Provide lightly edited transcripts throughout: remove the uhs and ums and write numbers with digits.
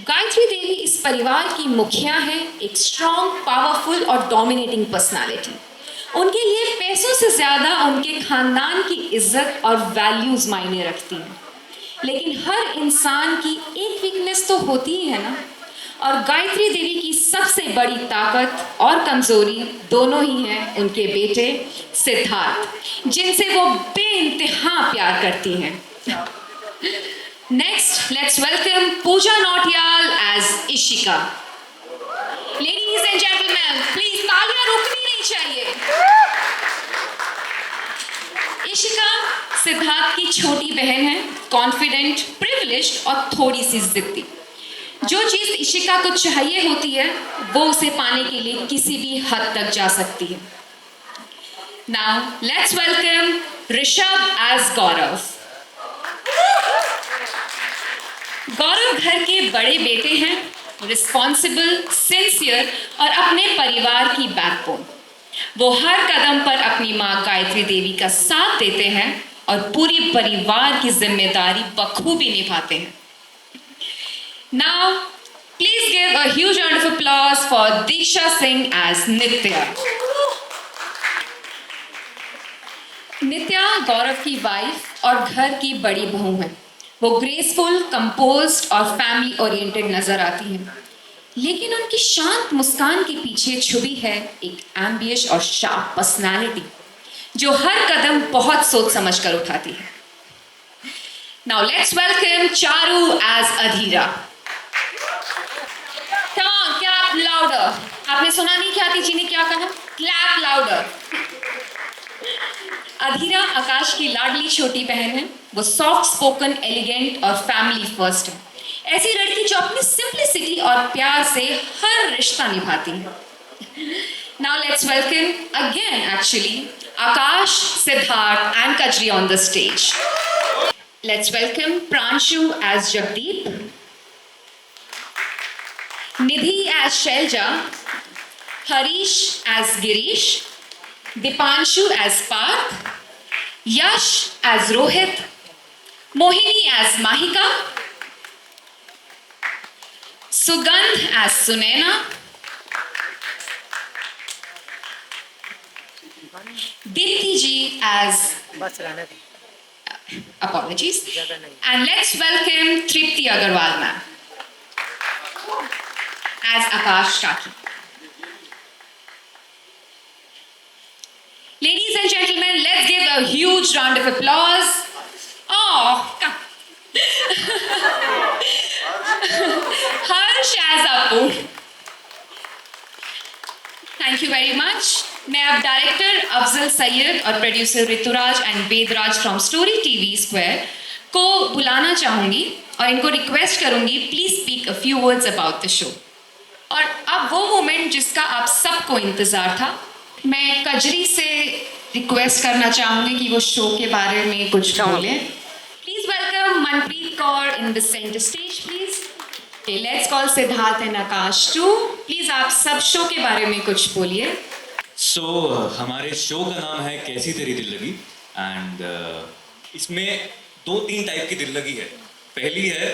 गायत्री देवी इस परिवार की मुखिया है, एक स्ट्रॉन्ग, पावरफुल और डोमिनेटिंग पर्सनालिटी। उनके लिए पैसों से ज़्यादा उनके खानदान की इज्जत और वैल्यूज़ मायने रखती हैं। लेकिन हर इंसान की एक वीकनेस तो होती ही है ना। और गायत्री देवी की सबसे बड़ी ताकत और कमजोरी दोनों ही हैं उनके बेटे सिद्धार्थ, जिनसे वो बेइंतहा प्यार करती हैं। Next, let's welcome Pooja Nautiyal as Ishika. Ladies and gentlemen, please तालियां रुकनी नहीं चाहिए। इशिका सिद्धार्थ की छोटी बहन है, कॉन्फिडेंट, प्रिविलेज्ड और थोड़ी सी जिद्दी। जो चीज इशिका को चाहिए होती है, वो उसे पाने के लिए किसी भी हद तक जा सकती है। Now, let's welcome Rishabh as गौरव। गौरव घर के बड़े बेटे हैं, रिस्पॉन्सिबल, सिंसियर और अपने परिवार की बैकबोन। वो हर कदम पर अपनी माँ गायत्री देवी का साथ देते हैं और पूरे परिवार की जिम्मेदारी बखूबी निभाते हैं। Now, please give a huge round of applause for Diksha Singh as Nitya. नित्या गौरव की वाइफ और घर की बड़ी बहू है। वो ग्रेसफुल, कंपोज्ड और फैमिली ओरिएंटेड नजर आती हैं, लेकिन उनकी शांत मुस्कान के पीछे छुपी है एक एम्बियस और शार्प पर्सनालिटी, जो हर कदम बहुत सोच समझ कर उठाती है। Now let's welcome Charu as Adhira. Come on, clap louder. आपने सुना नहीं क्या जी ने क्या कहा? Clap louder. अधीरा आकाश की लाडली छोटी बहन है। वो सॉफ्ट स्पोकन, एलिगेंट और फैमिली फर्स्ट है। ऐसी लड़की जो अपनी सिंपलिसिटी और प्यार से हर रिश्ता निभाती है। Now let's welcome again actually Akash, Siddharth and Kajri on the stage. Let's welcome Pranshu as Jagdeep, Nidhi as Shailja, Harish as Girish, Deepanshu as Parth, Yash as Rohit, Mohini as Mahika, Sugandh as Sunaina, Deepti ji as apologies, and let's welcome Tripti Agarwal ma'am as Akash Kaki. Ladies and gentlemen, let's give a huge round of applause. Oh, come. Harsh as Appu. Thank you very much. मैं अब director Afzal Syed और producer Rituraj and Vedraj from Story TV Square को बुलाना चाहूँगी और इनको request करूँगी, please speak a few words about the show. और अब वो मोमेंट जिसका आप सबको इंतज़ार था, मैं कजरी से रिक्वेस्ट करना चाहूँगी कि वो शो के बारे में कुछ बोले। Please welcome Manpreet Kaur in the centre stage please. Let's call Siddharth and Aakash too. Please आप सब शो के बारे में कुछ बोलिए। हमारे शो का नाम है कैसी तेरी दिल लगी एंड इसमें 2-3 टाइप की दिल लगी है। पहली है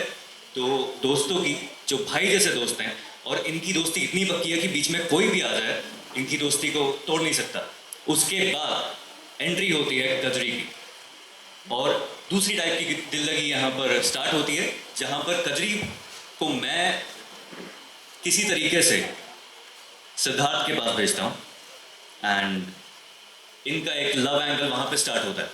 तो दोस्तों की, जो भाई जैसे दोस्त हैं और इनकी दोस्ती इतनी पक्की है कि बीच में कोई भी आ जाए इनकी दोस्ती को तोड़ नहीं सकता। उसके बाद एंट्री होती है कजरी की, और दूसरी टाइप की दिल लगी यहाँ पर स्टार्ट होती है, जहाँ पर कजरी को मैं किसी तरीके से सिद्धार्थ के पास भेजता हूँ एंड इनका एक लव एंगल वहाँ पे स्टार्ट होता है।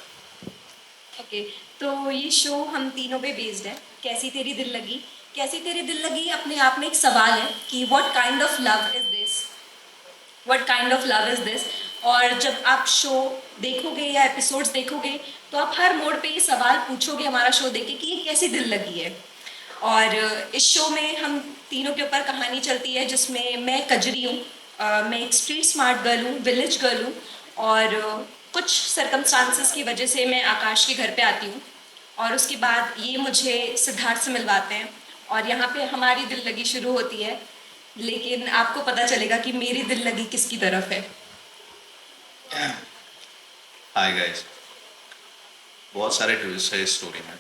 ओके, तो ये शो हम तीनों पे बेस्ड है। कैसी तेरी दिल लगी, कैसी तेरी दिल लगी अपने आप में एक सवाल है कि what kind of love is this, what kind of love is this. और जब आप शो देखोगे या एपिसोड्स देखोगे तो आप हर मोड़ पे ये सवाल पूछोगे हमारा शो देख के कि ये कैसी दिल लगी है। और इस शो में हम तीनों के ऊपर कहानी चलती है, जिसमें मैं कजरी हूँ, मैं एक स्ट्रीट स्मार्ट गर्ल हूँ, विलेज गर्ल हूँ, और कुछ सर्कमस्टांसेस की वजह से मैं आकाश के घर पे आती हूँ और उसके बाद ये मुझे सिद्धार्थ से मिलवाते हैं और यहाँ पे हमारी दिल लगी शुरू होती है। लेकिन आपको पता चलेगा कि मेरी दिल लगी किसकी तरफ है। हाय गाइस, बहुत सारे ट्विस्ट है इस स्टोरी में।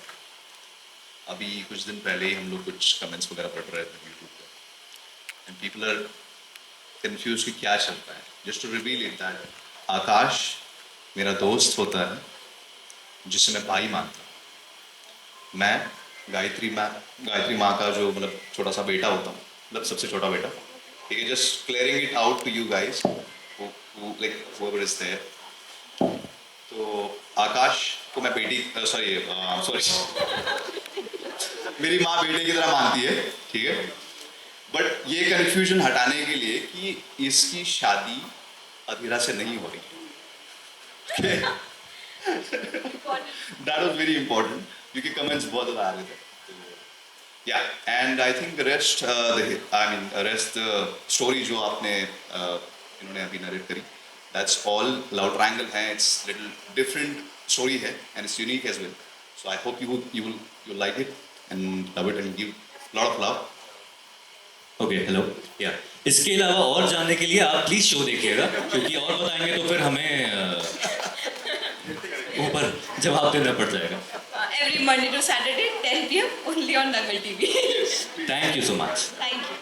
अभी कुछ दिन पहले ही हम लोग कुछ कमेंट्स वगैरह पढ़ रहे थे यूट्यूब पे, एंड पीपल आर कंफ्यूज कि क्या चलता है. Just to reveal it that Akash मेरा दोस्त होता है जिसे मैं भाई मानता हूँ. मैं गायत्री माँ का जो मतलब छोटा सा बेटा होता हूँ, मतलब सबसे छोटा बेटा. ठीक है, just clearing it out to you guys like whoever is there. तो आकाश को मैं बेटी सॉरी मेरी माँ बेटे की तरह मानती है. ठीक है, बट ये कंफ्यूजन हटाने के लिए कि इसकी शादी अधीरा से नहीं हो रही है. दैट वाज वेरी इंपॉर्टेंट क्योंकि कमेंट्स बहुत ज़्यादा आ रहे थे. Yeah and I think rest rest story जो आपने इन्होंने अभी नरेट करी, दैट्स ऑल लव ट्रायंगल है. इट्स लिटिल डिफरेंट स्टोरी है and it's unique as well. So I hope you like it and love it and give lot of love. Okay, hello. या इसके अलावा और जानने के लिए आप प्लीज शो देखिएगा, क्योंकि और बताएंगे तो फिर हमें ऊपर जवाब देना पड़ जाएगा. Every Monday to Saturday, 10 p.m. only on Dangal TV. Thank you so much. Thank you.